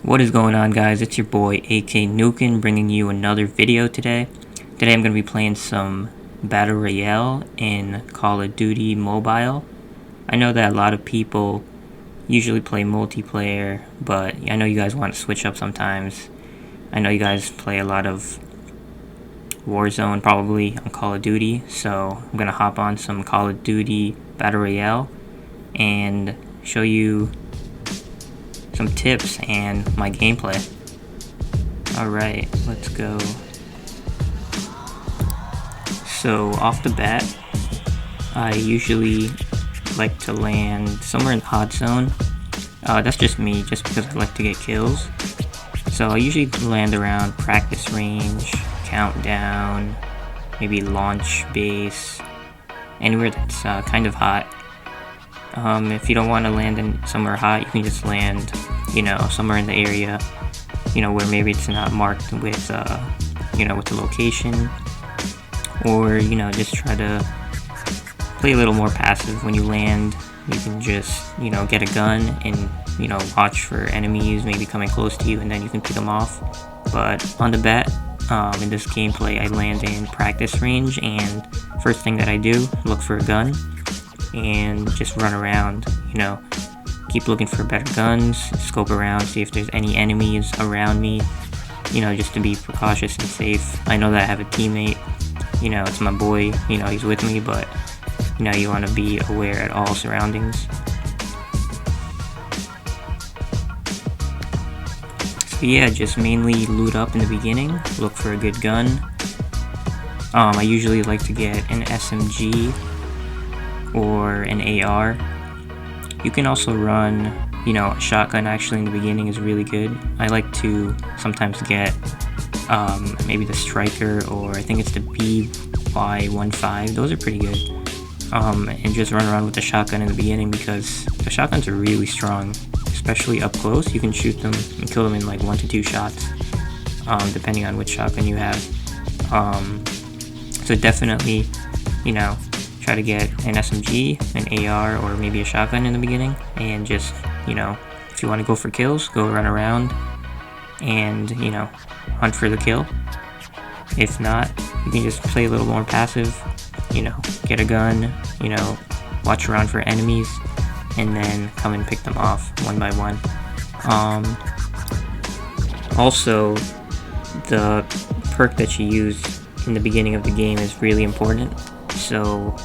What is going on, guys? It's your boy AK Nukin bringing you another video today. Today I'm going to be playing some Battle Royale in Call of Duty Mobile. I know that a lot of people usually play multiplayer, but I know you guys want to switch up sometimes. I know you guys play a lot of Warzone probably on Call of Duty, so I'm going to hop on some Call of Duty Battle Royale and show you some tips and my gameplay. Alright, let's go. So off the bat, I usually like to land somewhere in the hot zone. That's just me, just because I like to get kills. So I usually land around practice range, countdown, maybe launch base, anywhere that's kind of hot. If you don't want to land in somewhere hot, you can just land, somewhere in the area, where maybe it's not marked with, with the location, or, just try to play a little more passive. When you land, you can just, get a gun and, watch for enemies maybe coming close to you, and then you can pick them off. But on the bat, in this gameplay, I land in practice range, and first thing that I do, look for a gun and just run around, keep looking for better guns, scope around, see if there's any enemies around me, just to be precautious and safe. I know that I have a teammate, it's my boy, he's with me, but you want to be aware at all surroundings. So yeah, just mainly loot up in the beginning, look for a good gun. I usually like to get an SMG or an AR. You can also run, a shotgun actually in the beginning is really good. I like to sometimes get maybe the Striker, or I think it's the BY15. Those are pretty good. And just run around with the shotgun in the beginning, because the shotguns are really strong, especially up close. You can shoot them and kill them in like 1 to 2 shots, depending on which shotgun you have. So definitely, try to get an SMG, an AR, or maybe a shotgun in the beginning, and just, if you want to go for kills, go run around and, hunt for the kill. If not, you can just play a little more passive, get a gun, watch around for enemies, and then come and pick them off one by one. Also, the perk that you use in the beginning of the game is really important. So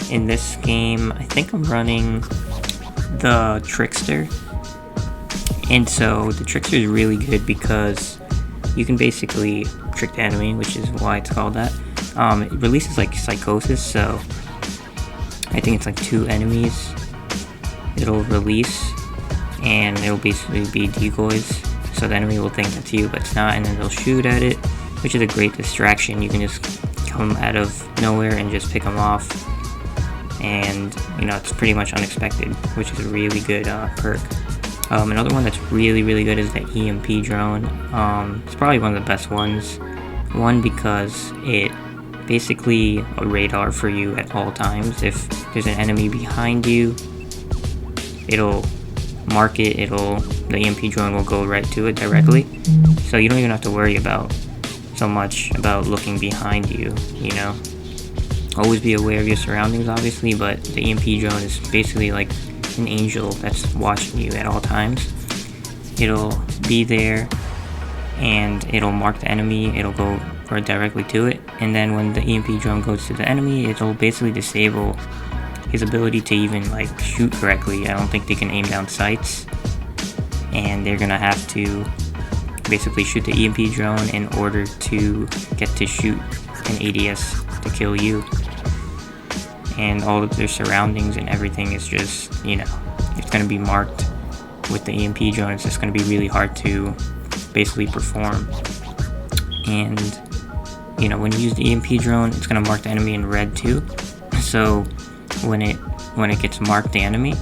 in this game, I think I'm running the Trickster, and so the Trickster is really good because you can basically trick the enemy, which is why it's called that. It releases like psychosis, so I think it's like 2 enemies it'll release, and it'll basically be decoys, so the enemy will think that's you, but it's not, and then they'll shoot at it, which is a great distraction. You can just come out of nowhere and just pick them off, and it's pretty much unexpected, which is a really good perk. Another one that's really good is the EMP drone. It's probably one of the best ones. One, because it basically a radar for you at all times. If there's an enemy behind you, it'll mark it, the EMP drone will go right to it directly, so you don't even have to worry about so much about looking behind you. Always be aware of your surroundings, obviously, but the EMP drone is basically like an angel that's watching you at all times. It'll be there and it'll mark the enemy, it'll go right directly to it, and then when the EMP drone goes to the enemy, it'll basically disable his ability to even like shoot correctly. I don't think they can aim down sights, and they're gonna have to basically shoot the EMP drone in order to get to shoot an ADS to kill you. And all of their surroundings and everything is just, it's going to be marked with the EMP drone. It's just going to be really hard to basically perform. And, when you use the EMP drone, it's going to mark the enemy in red too. So when it gets marked, the enemy,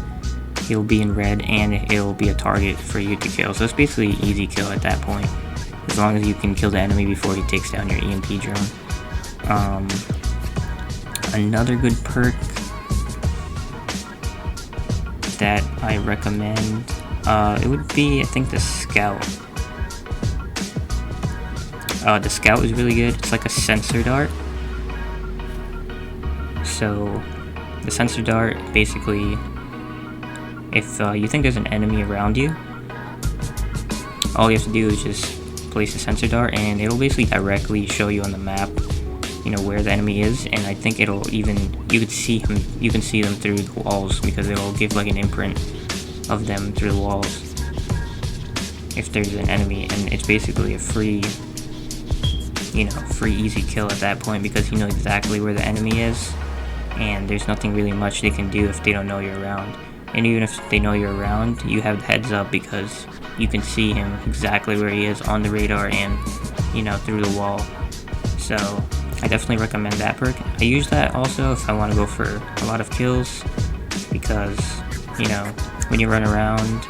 he'll be in red and it'll be a target for you to kill. So it's basically an easy kill at that point, as long as you can kill the enemy before he takes down your EMP drone. Another good perk that I recommend It would be, I think, the Scout. The Scout is really good. It's like a sensor dart. So, the sensor dart, basically, if you think there's an enemy around you, all you have to do is just place a sensor dart, and it'll basically directly show you on the map, you know, where the enemy is. And I think it'll even, you can see them through the walls, because it'll give like an imprint of them through the walls if there's an enemy. And it's basically a free easy kill at that point, because you know exactly where the enemy is, and there's nothing really much they can do if they don't know you're around. And even if they know you're around, you have the heads up, because you can see him exactly where he is on the radar and, you know, through the wall. So I definitely recommend that perk. I use that also if I want to go for a lot of kills, because, you know, when you run around,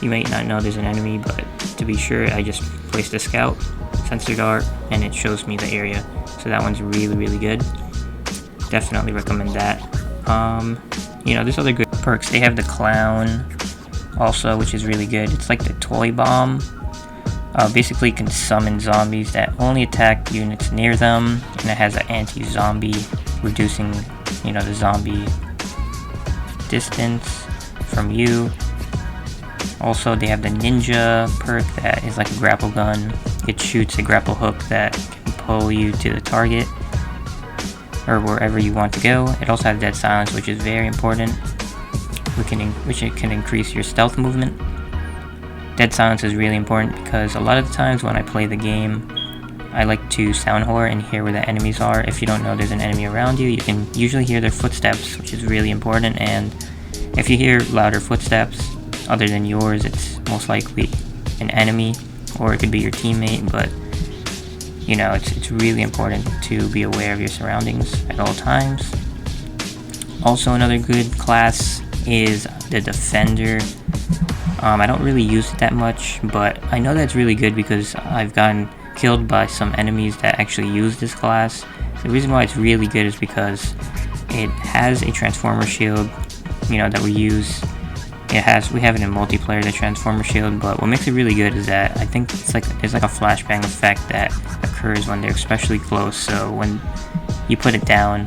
you might not know there's an enemy, but to be sure, I just place the Scout, sensor dart, and it shows me the area. So that one's really, really good. Definitely recommend that. You know, there's other good perks. They have the Clown also, which is really good. It's like the Toy Bomb. Basically can summon zombies that only attack units near them, and it has an anti-zombie, reducing, you know, the zombie distance from you. Also, they have the Ninja perk that is like a grapple gun. It shoots a grapple hook that can pull you to the target or wherever you want to go. It also has Dead Silence, which is very important, which it can increase your stealth movement. Dead Silence is really important because a lot of the times when I play the game, I like to sound whore and hear where the enemies are. If you don't know there's an enemy around you, you can usually hear their footsteps, which is really important. And if you hear louder footsteps other than yours, it's most likely an enemy, or it could be your teammate. But you know, it's really important to be aware of your surroundings at all times. Also, another good class is the Defender. I don't really use it that much, but I know that's really good because I've gotten killed by some enemies that actually use this class. The reason why it's really good is because it has a Transformer Shield, you know, that we use. We have it in multiplayer, the Transformer Shield, but what makes it really good is that I think there's like a flashbang effect that occurs when they're especially close. So when you put it down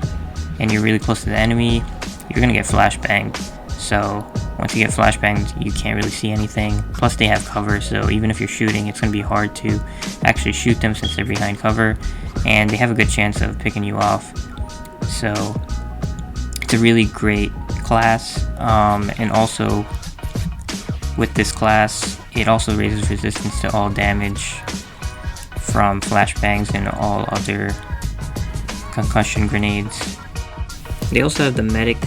and you're really close to the enemy, you're gonna get flashbanged. So once you get flashbanged, you can't really see anything. Plus they have cover, so even if you're shooting, it's gonna be hard to actually shoot them since they're behind cover, and they have a good chance of picking you off. So it's a really great class, and also with this class, it also raises resistance to all damage from flashbangs and all other concussion grenades. They also have the Medic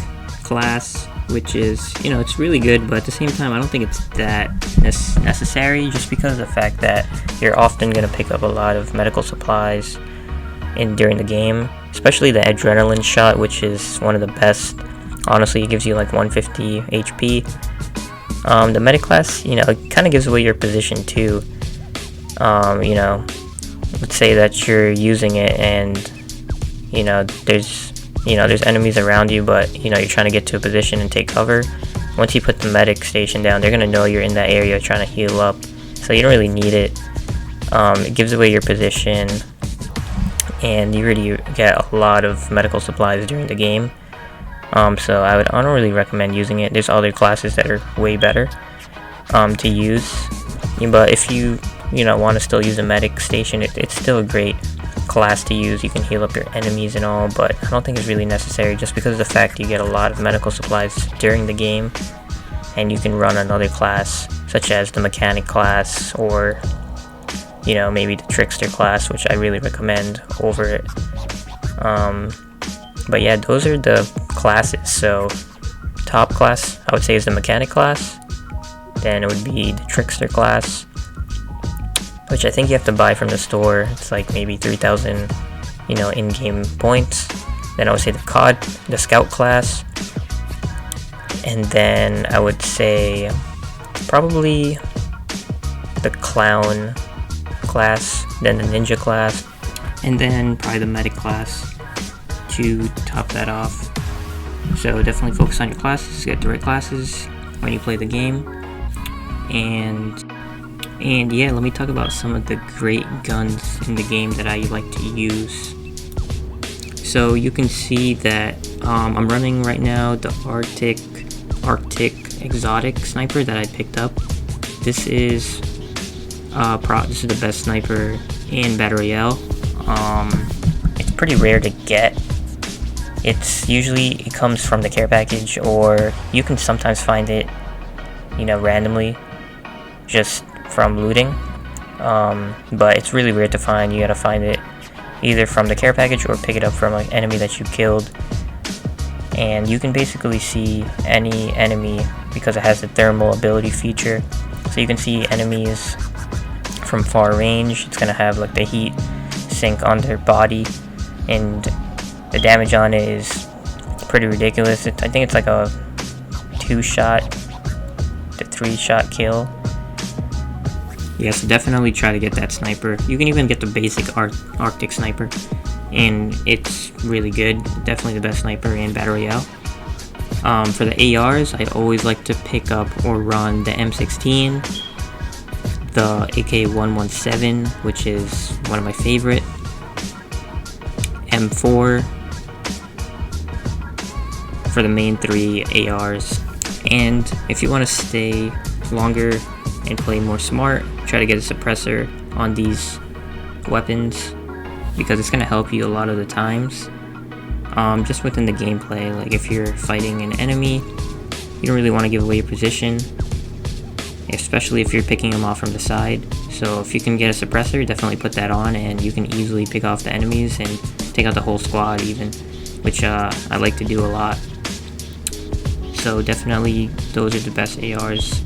class, which is, you know, it's really good, but at the same time, I don't think it's that necessary, just because of the fact that you're often going to pick up a lot of medical supplies during the game, especially the adrenaline shot, which is one of the best. Honestly, it gives you like 150 HP. The Medic class, you know, it kind of gives away your position too. You know, let's say that you're using it and, you know, there's enemies around you, but, you know, you're trying to get to a position and take cover. Once you put the Medic station down, they're going to know you're in that area trying to heal up, so you don't really need it. It gives away your position, and you really get a lot of medical supplies during the game. So I don't really recommend using it. There's other classes that are way better to use, but if you want to still use a Medic station, it's still a great class to use. You can heal up your enemies and all, but I don't think it's really necessary, just because of the fact you get a lot of medical supplies during the game, and you can run another class such as the Mechanic class, or, you know, maybe the Trickster class, which I really recommend over it. But yeah, those are the classes. So top class, I would say, is the Mechanic class. Then it would be the Trickster class, which I think you have to buy from the store. It's like maybe 3,000, you know, in-game points. Then I would say the Scout class. And then I would say probably the Clown class, then the Ninja class, and then probably the Medic class to top that off. So definitely focus on your classes, get the right classes when you play the game. And yeah, let me talk about some of the great guns in the game that I like to use. So you can see that I'm running right now the Arctic Exotic Sniper that I picked up. This is this is the best sniper in Battle Royale. It's pretty rare to get. It comes from the care package, or you can sometimes find it, randomly, just from looting. But it's really rare to find. You gotta find it either from the care package or pick it up from an enemy that you killed. And you can basically see any enemy because it has the thermal ability feature. So you can see enemies from far range. It's gonna have like the heat sink on their body, and the damage on it is pretty ridiculous. I think it's like a 2-shot to 3-shot kill. Yes, definitely try to get that sniper. You can even get the basic Arctic sniper, and it's really good. Definitely the best sniper in Battle Royale. For the ARs, I always like to pick up or run the M16, the AK-117, which is one of my favorite, M4 for the main 3 ARs. And if you want to stay longer and play more smart, try to get a suppressor on these weapons, because it's going to help you a lot of the times. Just within the gameplay, like if you're fighting an enemy, you don't really want to give away your position, especially if you're picking them off from the side. So if you can get a suppressor, definitely put that on, and you can easily pick off the enemies and take out the whole squad even, which I like to do a lot. So definitely those are the best ARs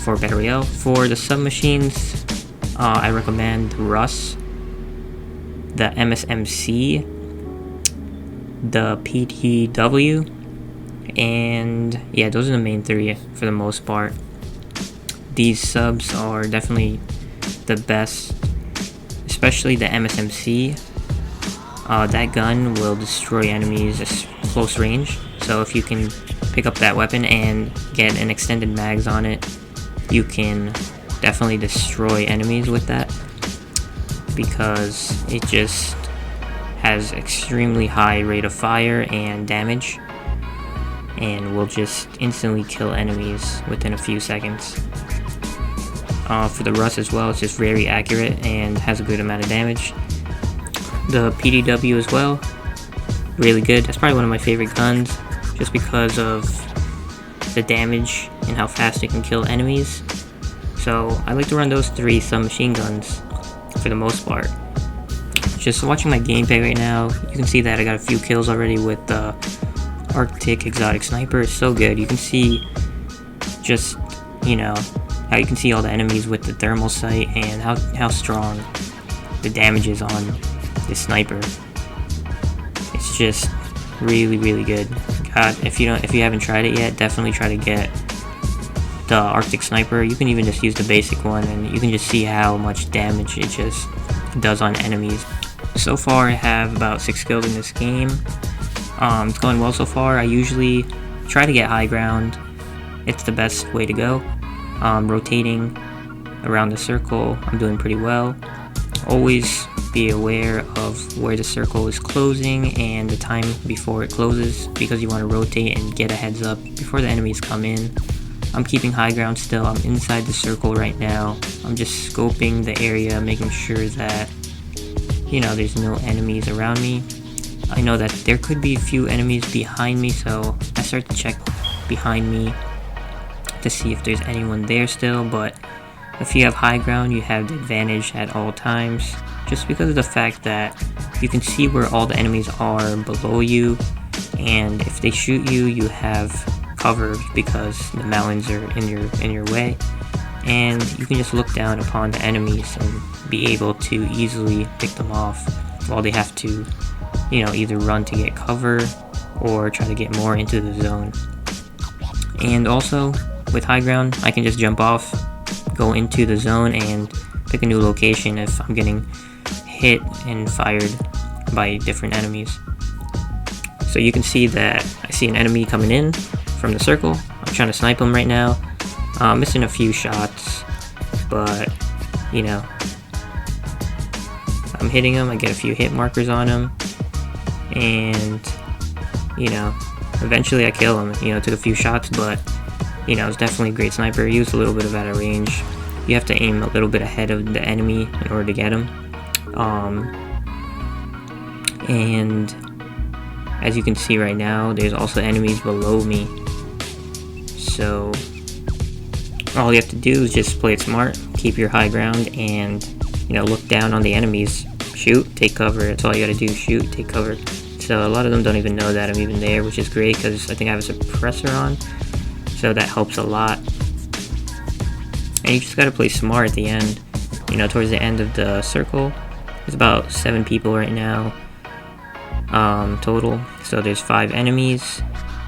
for Battle Royale. For the submachines, I recommend Russ, the MSMC, the PTW, and yeah, those are the main 3 for the most part. These subs are definitely the best, especially the MSMC. That gun will destroy enemies at close range, so if you can pick up that weapon and get an extended mags on it, you can definitely destroy enemies with that, because it just has extremely high rate of fire and damage, and will just instantly kill enemies within a few seconds. For the Rust as well, it's just very accurate and has a good amount of damage. The PDW as well, really good. That's probably one of my favorite guns, just because of the damage and how fast it can kill enemies. So I like to run those 3 submachine guns for the most part. Just watching my gameplay right now, you can see that I got a few kills already with the Arctic Exotic Sniper. It's so good. You can see just, how you can see all the enemies with the thermal sight, and how strong the damage is on this sniper. It's just really, really good. God, if you haven't tried it yet, definitely try to get the Arctic Sniper. You can even just use the basic one, and you can just see how much damage it just does on enemies. So far I have about 6 kills in this game. It's going well so far. I usually try to get high ground. It's the best way to go. Rotating around the circle, I'm doing pretty well. Always be aware of where the circle is closing and the time before it closes, because you want to rotate and get a heads up before the enemies come in. I'm keeping high ground still. I'm inside the circle right now. I'm just scoping the area, making sure that there's no enemies around me. I know that there could be a few enemies behind me, so I start to check behind me to see if there's anyone there still. But if you have high ground, you have the advantage at all times, just because of the fact that you can see where all the enemies are below you, and if they shoot you, you have cover because the mountains are in your way, and you can just look down upon the enemies and be able to easily pick them off, while they have to either run to get cover or try to get more into the zone. And also with high ground, I can just jump off, go into the zone, and pick a new location if I'm getting hit and fired by different enemies. So you can see that I see an enemy coming in from the circle. I'm trying to snipe him right now, Missing a few shots, but you know, I'm hitting him. I get a few hit markers on him, and you know, eventually I kill him. You know, took a few shots, but you know, it's definitely a great sniper. He was a little bit of out of range. You have to aim a little bit ahead of the enemy in order to get him. And as you can see right now, there's also enemies below me. So all you have to do is just play it smart, keep your high ground, and you know, look down on the enemies. Shoot, take cover. That's all you gotta do. Shoot, take cover. So a lot of them don't even know that I'm even there, which is great because I think I have a suppressor on, so that helps a lot. And you just gotta play smart at the end. You know, towards the end of the circle, there's about 7 people right now total. So there's 5 enemies,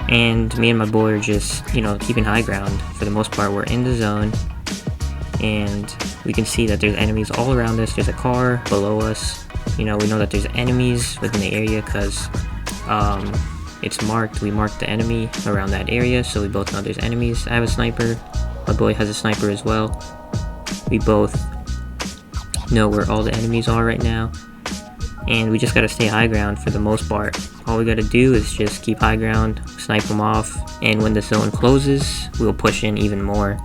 and me and my boy are just, you know, keeping high ground. For the most part, we're in the zone, and we can see that there's enemies all around us. There's a car below us. You know, we know that there's enemies within the area because it's marked. We marked the enemy around that area, so we both know there's enemies. I have a sniper. My boy has a sniper as well. We both know where all the enemies are right now, and we just gotta stay high ground for the most part. All we gotta do is just keep high ground, snipe them off, and when the zone closes, we'll push in even more.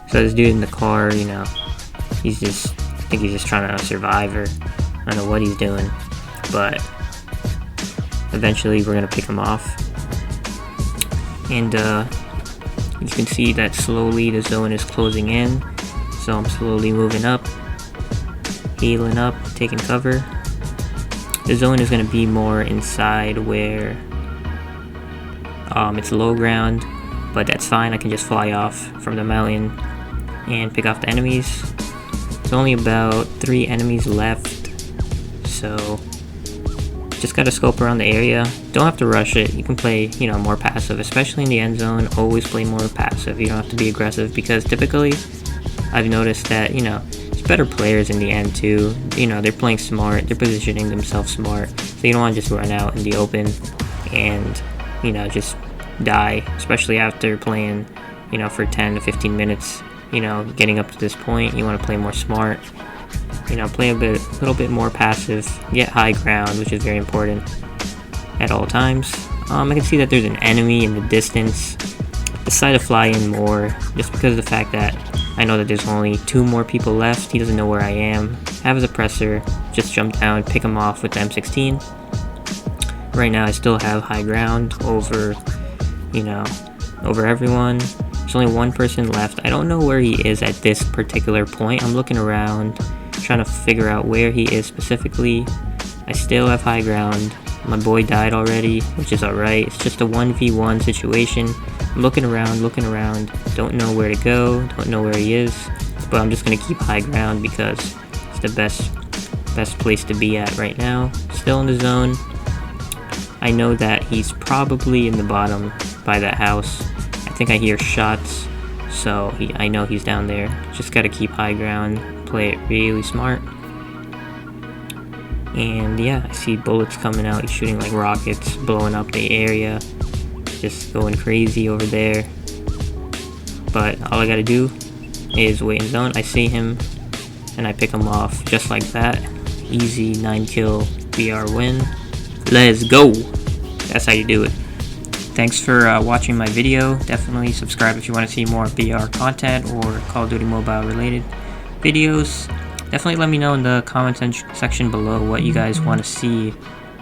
So this dude in the car, you know, I think he's just trying to survive, or I don't know what he's doing, but eventually we're gonna pick him off. And you can see that slowly the zone is closing in, so I'm slowly moving up, healing up, taking cover. The zone is going to be more inside where it's low ground, but that's fine. I can just fly off from the mountain and pick off the enemies. There's only about 3 enemies left, so just gotta scope around the area. Don't have to rush it. You can play, you know, more passive, especially in the end zone. Always play more passive. You don't have to be aggressive, because typically I've noticed that, you know, there's better players in the end too. You know, they're playing smart. They're positioning themselves smart. So you don't want to just run out in the open and, you know, just die, especially after playing, you know, for 10 to 15 minutes. You know, getting up to this point, you want to play more smart. You know, play a little bit more passive, get high ground, which is very important at all times. I can see that there's an enemy in the distance. Decide to fly in more, just because of the fact that I know that there's only 2 more people left. He doesn't know where I am. Have a suppressor, just jump down, pick him off with the M16. Right now I still have high ground over, you know, over everyone. There's only 1 person left. I don't know where he is at this particular point. I'm looking around, trying to figure out where he is specifically. I still have high ground. My boy died already, which is alright. It's just a 1v1 situation. I'm looking around, don't know where to go, don't know where he is, but I'm just gonna keep high ground because it's the best place to be at right now. Still in the zone. I know that he's probably in the bottom by that house. I think I hear shots, so I know he's down there. Just gotta keep high ground, play it really smart. And yeah, I see bullets coming out. He's shooting like rockets, blowing up the area, just going crazy over there. But all I gotta do is wait in zone. I see him and I pick him off just like that. Easy 9-kill BR win. Let's go. That's how you do it. Thanks for watching my video. Definitely subscribe if you want to see more BR content or Call of Duty Mobile related videos. Definitely let me know in the comment section below what you guys want to see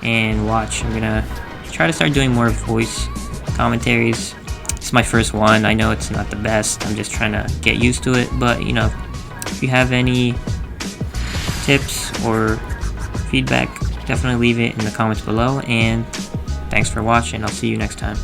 and watch. I'm gonna try to start doing more voice commentaries. It's my first one. I know it's not the best. I'm just trying to get used to it. But, you know, if you have any tips or feedback, definitely leave it in the comments below. And thanks for watching. I'll see you next time.